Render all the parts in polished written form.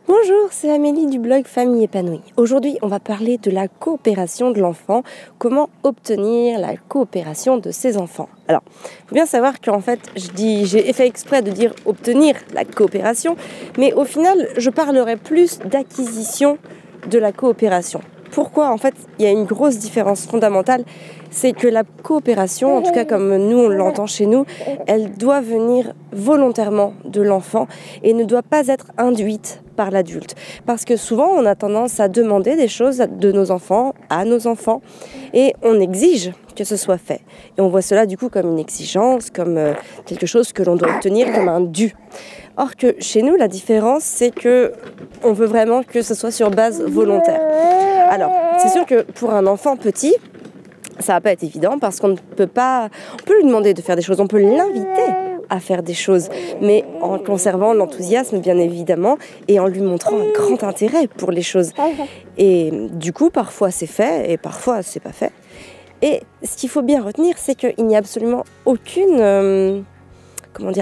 Bonjour, c'est Amélie du blog Famille Épanouie. Aujourd'hui, on va parler de la coopération de l'enfant, comment obtenir la coopération de ses enfants. Alors, il faut bien savoir qu'en fait, j'ai fait exprès de dire obtenir la coopération, mais au final, je parlerai plus d'acquisition de la coopération. Pourquoi ? En fait, il y a une grosse différence fondamentale, c'est que la coopération, en tout cas comme nous on l'entend chez nous, elle doit venir volontairement de l'enfant et ne doit pas être induite par l'adulte. Parce que souvent on a tendance à demander des choses de nos enfants, à nos enfants, et on exige que ce soit fait. Et on voit cela du coup comme une exigence, comme quelque chose que l'on doit obtenir, comme un dû. Or que chez nous, la différence, c'est que on veut vraiment que ce soit sur base volontaire. Alors, c'est sûr que pour un enfant petit, ça va pas être évident parce qu'on ne peut pas... On peut lui demander de faire des choses, on peut l'inviter à faire des choses, mais en conservant l'enthousiasme, bien évidemment, et en lui montrant un grand intérêt pour les choses. Et du coup, parfois c'est fait, et parfois c'est pas fait. Et ce qu'il faut bien retenir, c'est qu'il n'y a absolument aucune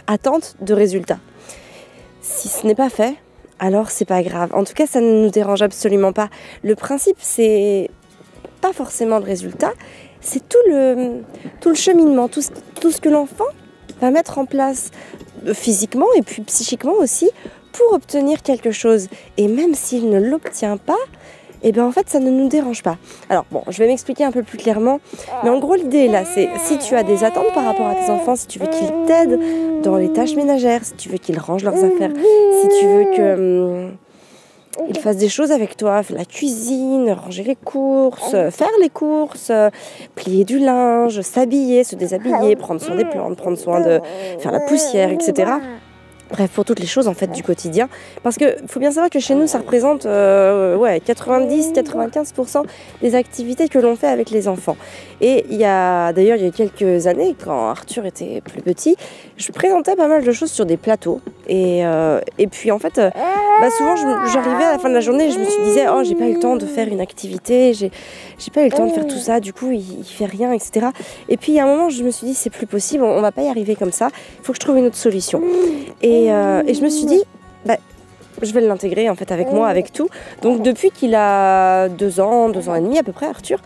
attente de résultat. Si ce n'est pas fait, alors c'est pas grave. En tout cas, ça ne nous dérange absolument pas. Le principe, c'est pas forcément le résultat, c'est tout le cheminement, tout ce que l'enfant va mettre en place physiquement et puis psychiquement aussi pour obtenir quelque chose. Et même s'il ne l'obtient pas, et bien en fait ça ne nous dérange pas. Alors bon, je vais m'expliquer un peu plus clairement, mais en gros l'idée là, c'est si tu as des attentes par rapport à tes enfants, si tu veux qu'ils t'aident dans les tâches ménagères, si tu veux qu'ils rangent leurs affaires, si tu veux qu'ils fassent des choses avec toi, faire la cuisine, ranger les courses, faire les courses, plier du linge, s'habiller, se déshabiller, prendre soin des plantes, prendre soin de faire la poussière, etc. Bref, pour toutes les choses en fait du quotidien. Parce que faut bien savoir que chez nous, ça représente 90-95% des activités que l'on fait avec les enfants. Et il y a quelques années, quand Arthur était plus petit, je présentais pas mal de choses sur des plateaux. Et puis en fait, souvent j'arrivais à la fin de la journée et je me disais « Oh, j'ai pas eu le temps de faire une activité, j'ai pas eu le temps de faire tout ça, du coup il fait rien, etc. » Et puis il y a un moment, je me suis dit « C'est plus possible, on va pas y arriver comme ça, il faut que je trouve une autre solution. » Et je me suis dit, je vais l'intégrer en fait avec moi, avec tout. Donc depuis qu'il a 2 ans et demi à peu près, Arthur,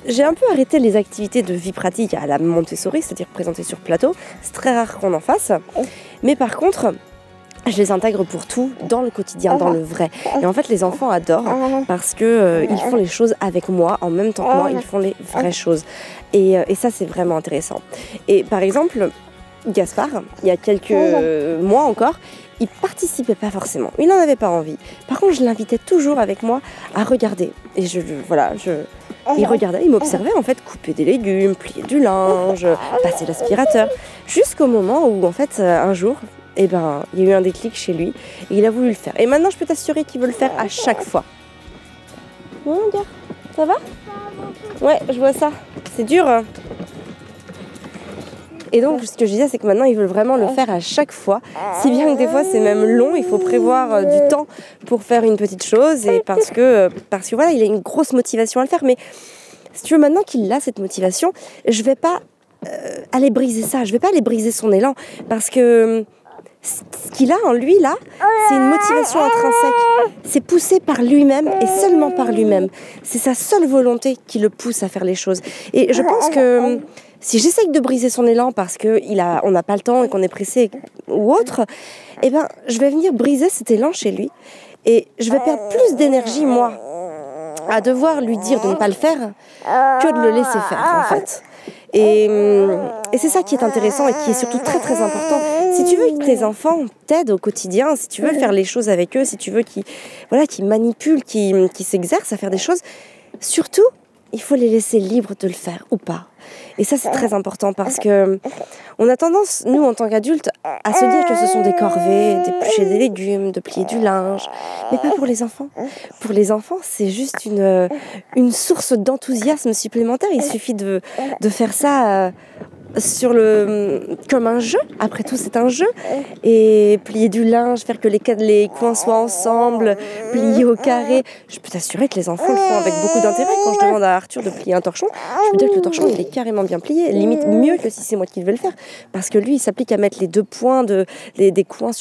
j'ai un peu arrêté les activités de vie pratique à la Montessori, c'est-à-dire présenter sur plateau. C'est très rare qu'on en fasse. Mais par contre, je les intègre pour tout, dans le quotidien, dans le vrai. Et en fait, les enfants adorent parce que ils font les choses avec moi, en même temps que moi, ils font les vraies choses. Et ça, c'est vraiment intéressant. Et par exemple, Gaspard, il y a quelques mois encore, il participait pas forcément, il n'en avait pas envie. Par contre, je l'invitais toujours avec moi à regarder. Et il regardait, il m'observait en fait couper des légumes, plier du linge, passer l'aspirateur. Jusqu'au moment où en fait, un jour, il y a eu un déclic chez lui et il a voulu le faire. Et maintenant, je peux t'assurer qu'il veut le faire à chaque fois. Bon, regarde, ça va ? Ouais, je vois ça. C'est dur, hein ? Et donc, ce que je disais, c'est que maintenant, ils veulent vraiment le faire à chaque fois. Si bien que des fois, c'est même long. Il faut prévoir du temps pour faire une petite chose. Et parce que voilà, il a une grosse motivation à le faire. Mais si tu veux, maintenant qu'il a cette motivation, je vais pas aller briser ça. Je vais pas aller briser son élan. Parce que ce qu'il a en lui, là, c'est une motivation intrinsèque. C'est poussé par lui-même et seulement par lui-même. C'est sa seule volonté qui le pousse à faire les choses. Et je pense que si j'essaye de briser son élan parce qu'on n'a pas le temps et qu'on est pressé ou autre, je vais venir briser cet élan chez lui. Et je vais perdre plus d'énergie, moi, à devoir lui dire de ne pas le faire que de le laisser faire, en fait. Et c'est ça qui est intéressant et qui est surtout très très important. Si tu veux que tes enfants t'aident au quotidien, si tu veux faire les choses avec eux, si tu veux qu'ils manipulent, qu'ils s'exercent à faire des choses, surtout, il faut les laisser libres de le faire ou pas. Et ça, c'est très important parce que on a tendance, nous, en tant qu'adultes, à se dire que ce sont des corvées, d'éplucher des légumes, de plier du linge, mais pas pour les enfants. Pour les enfants, c'est juste une source d'enthousiasme supplémentaire. Il suffit de faire ça comme un jeu. Après tout, c'est un jeu. Et plier du linge, faire que les coins soient ensemble, plier au carré. Je peux t'assurer que les enfants le font avec beaucoup d'intérêt. Quand je demande à Arthur de plier un torchon, je peux dire que le torchon, il est carrément bien plié. Limite mieux que si c'est moi qui vais le faire. Parce que lui, il s'applique à mettre les deux points des coins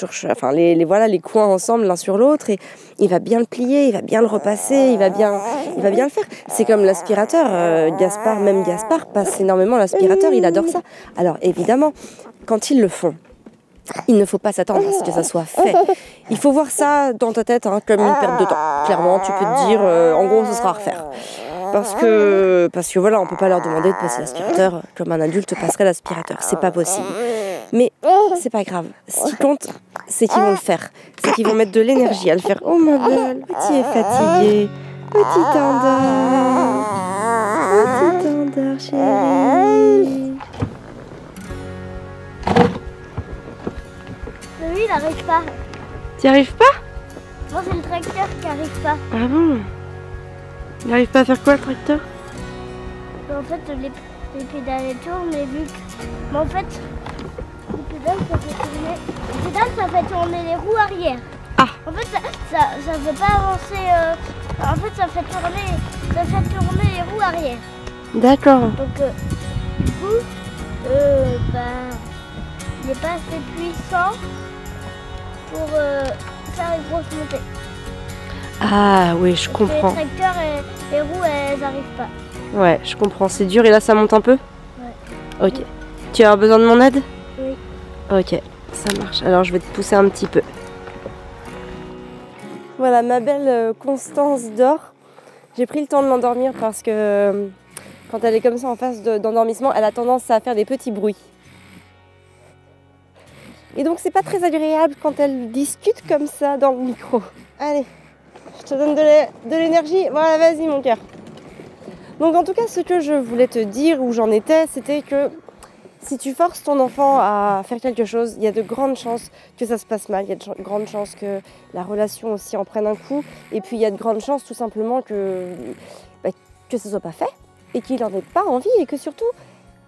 les coins ensemble l'un sur l'autre. Et il va bien le plier, il va bien le repasser, il va bien le faire. C'est comme l'aspirateur. Gaspard passe énormément l'aspirateur, il adore ça. Alors évidemment, quand ils le font, il ne faut pas s'attendre à ce que ça soit fait. Il faut voir ça dans ta tête comme une perte de temps. Clairement, tu peux te dire, en gros, ce sera à refaire. Parce que voilà, on peut pas leur demander de passer l'aspirateur comme un adulte passerait l'aspirateur. C'est pas possible. Mais c'est pas grave. Ce qui compte, c'est qu'ils vont le faire. C'est qu'ils vont mettre de l'énergie à le faire. Oh ma belle, petit est fatigué. Petit endort, chérie. Lui, il n'arrive pas. Tu n'y arrives pas? Non, c'est le tracteur qui n'arrive pas. Ah bon? Il n'arrive pas à faire quoi, le tracteur? En fait, les pédales tournent, mais vu que... Mais en fait, les pédales, ça fait tourner les roues arrière. Ah. En fait, ça fait pas avancer... En fait, ça fait tourner les roues arrière. D'accord. Donc, du coup, il n'est pas assez puissant pour faire une grosse montée. Ah oui, je comprends. Les tracteurs et les roues, elles n'arrivent pas. Ouais, je comprends. C'est dur et là, ça monte un peu? Ouais. Ok. Tu as besoin de mon aide? Oui. Ok, ça marche. Alors, je vais te pousser un petit peu. Voilà, ma belle Constance dort. J'ai pris le temps de m'endormir parce que quand elle est comme ça en phase d'endormissement, elle a tendance à faire des petits bruits. Et donc c'est pas très agréable quand elle discute comme ça dans le micro. Allez, je te donne de l'énergie. Voilà, vas-y mon cœur. Donc en tout cas, ce que je voulais te dire, où j'en étais, c'était que si tu forces ton enfant à faire quelque chose, il y a de grandes chances que ça se passe mal, il y a de grandes chances que la relation aussi en prenne un coup, et puis il y a de grandes chances tout simplement que ça ne soit pas fait, et qu'il n'en ait pas envie, et que surtout,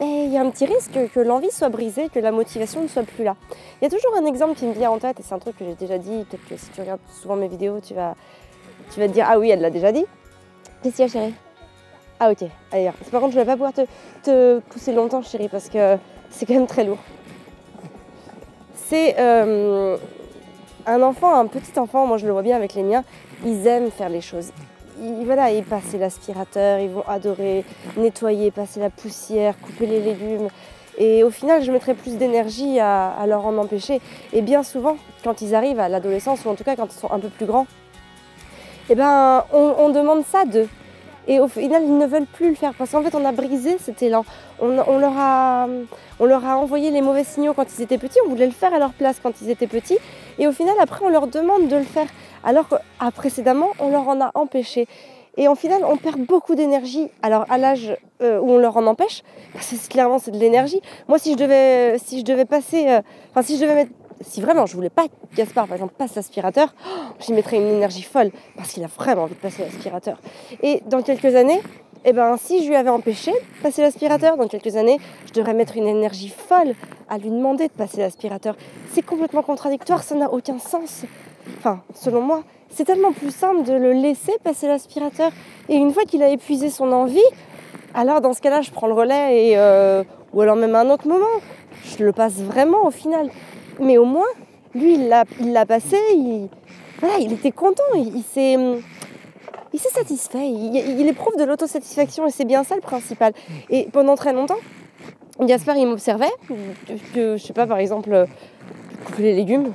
il y a un petit risque que l'envie soit brisée, que la motivation ne soit plus là. Il y a toujours un exemple qui me vient en tête, et c'est un truc que j'ai déjà dit, peut-être que si tu regardes souvent mes vidéos, tu vas te dire « Ah oui, elle l'a déjà dit ». Qu'est-ce qu'il y a, chérie? Ah ok, allez, par contre je ne vais pas pouvoir te pousser longtemps, chérie, parce que c'est quand même très lourd. C'est un petit enfant, moi je le vois bien avec les miens, ils aiment faire les choses. Ils passent l'aspirateur, ils vont adorer nettoyer, passer la poussière, couper les légumes. Et au final, je mettrai plus d'énergie à leur en empêcher. Et bien souvent, quand ils arrivent à l'adolescence, ou en tout cas quand ils sont un peu plus grands, on demande ça d'eux. Et au final, ils ne veulent plus le faire parce qu'en fait, on a brisé cet élan. On leur a envoyé les mauvais signaux quand ils étaient petits. On voulait le faire à leur place quand ils étaient petits. Et au final, après, on leur demande de le faire. Alors que précédemment, on leur en a empêché. Et au final, on perd beaucoup d'énergie. Alors, à l'âge où on leur en empêche, parce que clairement, c'est de l'énergie. Moi, si je devais passer... Si vraiment je voulais pas que Gaspard, par exemple, passe l'aspirateur, j'y mettrais une énergie folle parce qu'il a vraiment envie de passer l'aspirateur. Et dans quelques années, si je lui avais empêché de passer l'aspirateur, dans quelques années, je devrais mettre une énergie folle à lui demander de passer l'aspirateur. C'est complètement contradictoire, ça n'a aucun sens. Enfin, selon moi, c'est tellement plus simple de le laisser passer l'aspirateur. Et une fois qu'il a épuisé son envie, alors dans ce cas-là, je prends le relais ou alors même à un autre moment, je le passe vraiment au final. Mais au moins, lui, il l'a passé, il était content, il s'est satisfait, il éprouve de l'autosatisfaction et c'est bien ça le principal. Et pendant très longtemps, Gaspard, il m'observait, je sais pas, par exemple, couper les légumes.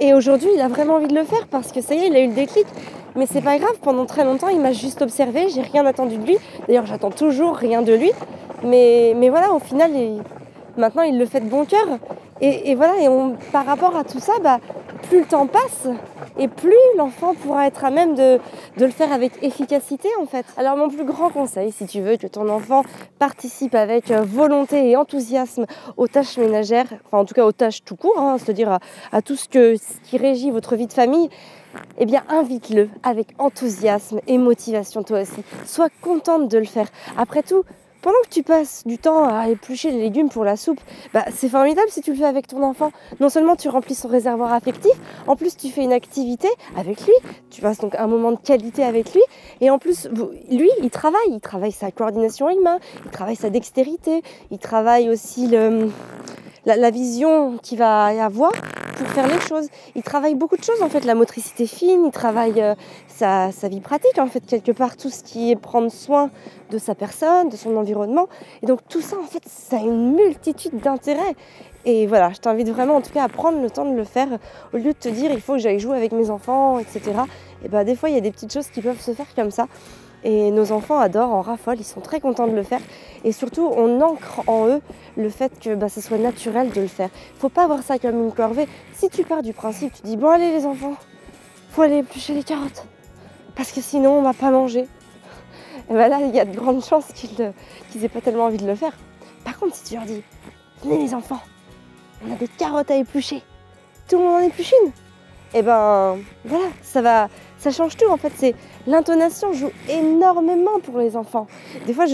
Et aujourd'hui, il a vraiment envie de le faire parce que ça y est, il a eu le déclic. Mais c'est pas grave, pendant très longtemps, il m'a juste observé, j'ai rien attendu de lui. D'ailleurs, j'attends toujours rien de lui. Mais voilà, au final, maintenant, il le fait de bon cœur. Et voilà, par rapport à tout ça, plus le temps passe et plus l'enfant pourra être à même de le faire avec efficacité en fait. Alors mon plus grand conseil, si tu veux que ton enfant participe avec volonté et enthousiasme aux tâches ménagères, enfin en tout cas aux tâches tout court, c'est-à-dire à tout ce qui régit votre vie de famille, invite-le avec enthousiasme et motivation toi aussi. Sois contente de le faire. Après tout, pendant que tu passes du temps à éplucher les légumes pour la soupe, c'est formidable si tu le fais avec ton enfant. Non seulement tu remplis son réservoir affectif, en plus tu fais une activité avec lui, tu passes donc un moment de qualité avec lui, et en plus, lui, il travaille sa coordination avec main, il travaille sa dextérité, il travaille aussi la vision qu'il va avoir pour faire les choses. Il travaille beaucoup de choses en fait, la motricité fine, il travaille sa vie pratique en fait, quelque part tout ce qui est prendre soin de sa personne, de son environnement. Et donc tout ça en fait, ça a une multitude d'intérêts. Et voilà, je t'invite vraiment en tout cas à prendre le temps de le faire au lieu de te dire il faut que j'aille jouer avec mes enfants, etc. Et des fois il y a des petites choses qui peuvent se faire comme ça. Et nos enfants adorent, en raffolent, ils sont très contents de le faire. Et surtout, on ancre en eux le fait que ce soit naturel de le faire. Il ne faut pas voir ça comme une corvée. Si tu pars du principe, tu dis, bon allez les enfants, il faut aller éplucher les carottes. Parce que sinon, on ne va pas manger. Et là, il y a de grandes chances qu'ils n'aient pas tellement envie de le faire. Par contre, si tu leur dis, venez les enfants, on a des carottes à éplucher. Tout le monde en épluche une. Et voilà, ça change tout en fait. L'intonation joue énormément pour les enfants. Des fois,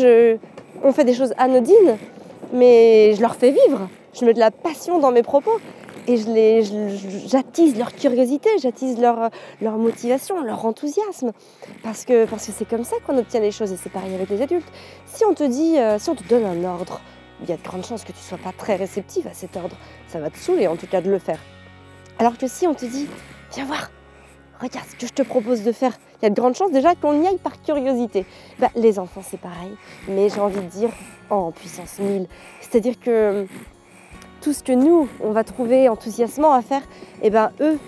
on fait des choses anodines, mais je leur fais vivre. Je mets de la passion dans mes propos et j'attise leur curiosité, j'attise leur motivation, leur enthousiasme. Parce que c'est comme ça qu'on obtient les choses et c'est pareil avec les adultes. Si on te donne un ordre, il y a de grandes chances que tu ne sois pas très réceptive à cet ordre. Ça va te saouler en tout cas de le faire. Alors que si on te dit, viens voir, regarde ce que je te propose de faire, il y a de grandes chances déjà qu'on y aille par curiosité. Les enfants c'est pareil, mais j'ai envie de dire en puissance 1000. C'est-à-dire que tout ce que nous, on va trouver enthousiasmant à faire, eux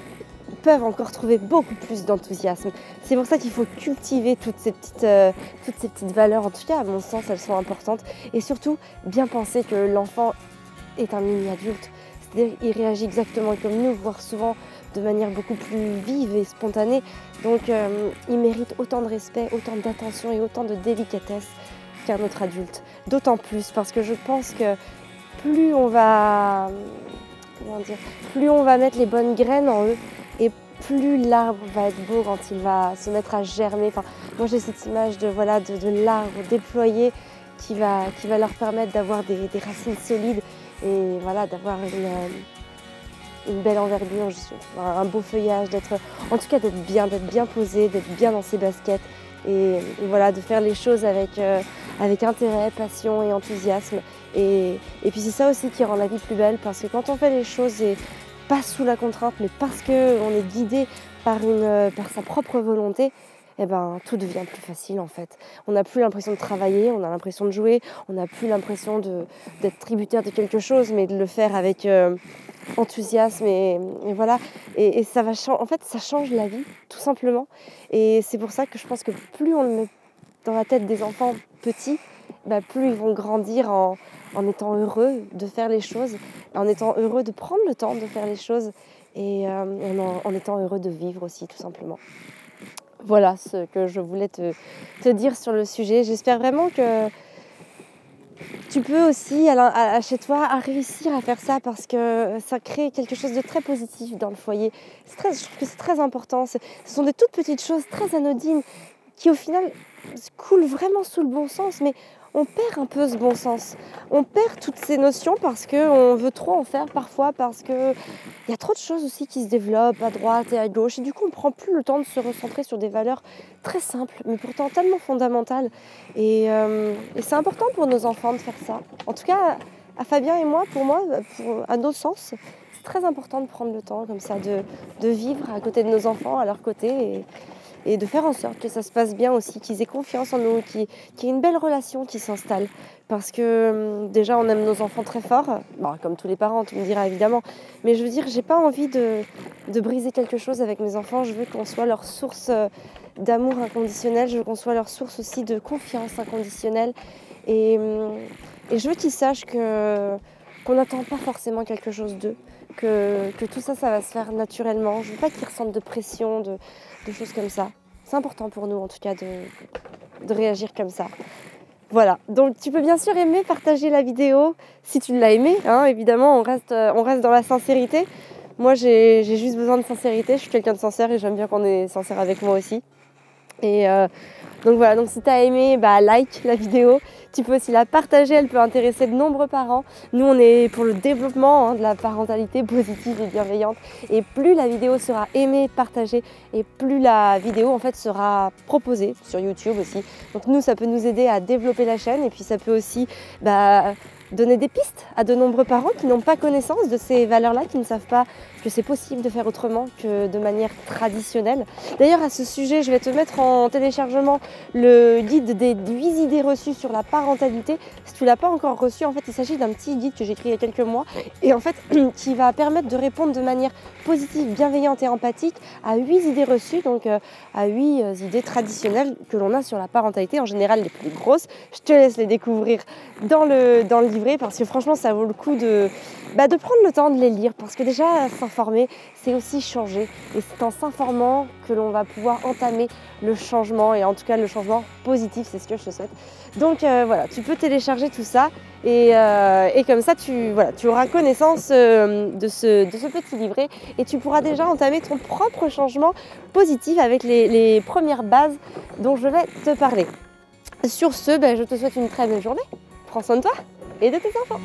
peuvent encore trouver beaucoup plus d'enthousiasme. C'est pour ça qu'il faut cultiver toutes ces petites valeurs. En tout cas, à mon sens, elles sont importantes. Et surtout, bien penser que l'enfant est un mini-adulte. C'est-à-dire qu'il réagit exactement comme nous, voire souvent de manière beaucoup plus vive et spontanée. Donc, il mérite autant de respect, autant d'attention et autant de délicatesse qu'un autre adulte. D'autant plus parce que je pense que plus on va mettre les bonnes graines en eux et plus l'arbre va être beau quand il va se mettre à germer. Enfin, moi j'ai cette image de l'arbre déployé qui va leur permettre d'avoir des racines solides et voilà, d'avoir une belle envergure, un beau feuillage, d'être bien posé, d'être bien dans ses baskets et voilà, de faire les choses avec intérêt, passion et enthousiasme. Et puis c'est ça aussi qui rend la vie plus belle, parce que quand on fait les choses et pas sous la contrainte, mais parce qu'on est guidé par sa propre volonté, tout devient plus facile en fait. On n'a plus l'impression de travailler, on a l'impression de jouer, on n'a plus l'impression d'être tributaire de quelque chose, mais de le faire avec enthousiasme et voilà. Et ça va en fait, ça change la vie, tout simplement. Et c'est pour ça que je pense que plus on le met dans la tête des enfants petits, plus ils vont grandir en étant heureux de faire les choses, en étant heureux de prendre le temps de faire les choses et en étant heureux de vivre aussi, tout simplement. Voilà ce que je voulais te dire sur le sujet. J'espère vraiment que tu peux aussi, chez toi, réussir à faire ça parce que ça crée quelque chose de très positif dans le foyer. Je trouve que c'est très important. Ce sont des toutes petites choses très anodines qui, au final, coulent vraiment sous le bon sens, mais on perd un peu ce bon sens. On perd toutes ces notions parce qu'on veut trop en faire parfois, parce qu'il y a trop de choses aussi qui se développent à droite et à gauche. Et du coup, on ne prend plus le temps de se recentrer sur des valeurs très simples, mais pourtant tellement fondamentales. Et c'est important pour nos enfants de faire ça. En tout cas, à Fabien et moi, à nos sens, c'est très important de prendre le temps comme ça, de vivre à côté de nos enfants, à leur côté, et de faire en sorte que ça se passe bien aussi, qu'ils aient confiance en nous, qu'il y ait une belle relation qui s'installe. Parce que déjà, on aime nos enfants très fort, comme tous les parents, tu me diras évidemment. Mais je veux dire, j'ai pas envie de briser quelque chose avec mes enfants. Je veux qu'on soit leur source d'amour inconditionnel. Je veux qu'on soit leur source aussi de confiance inconditionnelle. Et je veux qu'ils sachent qu'on n'attend pas forcément quelque chose d'eux. Que tout ça va se faire naturellement. Je veux pas qu'ils ressentent de pression, de choses comme ça. C'est important pour nous en tout cas de réagir comme ça. Voilà, donc tu peux bien sûr aimer, partager la vidéo si tu l'as aimée, évidemment on reste dans la sincérité. Moi j'ai juste besoin de sincérité, je suis quelqu'un de sincère et j'aime bien qu'on est sincère avec moi aussi. Et donc voilà, donc si tu as aimé, like la vidéo. Tu peux aussi la partager, elle peut intéresser de nombreux parents. Nous, on est pour le développement de la parentalité positive et bienveillante. Et plus la vidéo sera aimée, partagée, et plus la vidéo en fait sera proposée sur YouTube aussi. Donc nous, ça peut nous aider à développer la chaîne et puis ça peut aussi donner des pistes à de nombreux parents qui n'ont pas connaissance de ces valeurs-là, qui ne savent pas que c'est possible de faire autrement que de manière traditionnelle. D'ailleurs, à ce sujet, je vais te mettre en téléchargement le guide des 8 idées reçues sur la parentalité. Si tu ne l'as pas encore reçu, en fait, il s'agit d'un petit guide que j'ai écrit il y a quelques mois et en fait, qui va permettre de répondre de manière positive, bienveillante et empathique à 8 idées reçues, donc à 8 idées traditionnelles que l'on a sur la parentalité, en général les plus grosses. Je te laisse les découvrir dans le livret parce que franchement, ça vaut le coup de prendre le temps de les lire parce que déjà, s'informer, c'est aussi changer et c'est en s'informant que l'on va pouvoir entamer le changement et en tout cas le changement positif, c'est ce que je te souhaite. Donc voilà, tu peux télécharger tout ça et comme ça tu auras connaissance de ce petit livret et tu pourras déjà entamer ton propre changement positif avec les premières bases dont je vais te parler. Sur ce, je te souhaite une très belle journée. Prends soin de toi et de tes enfants.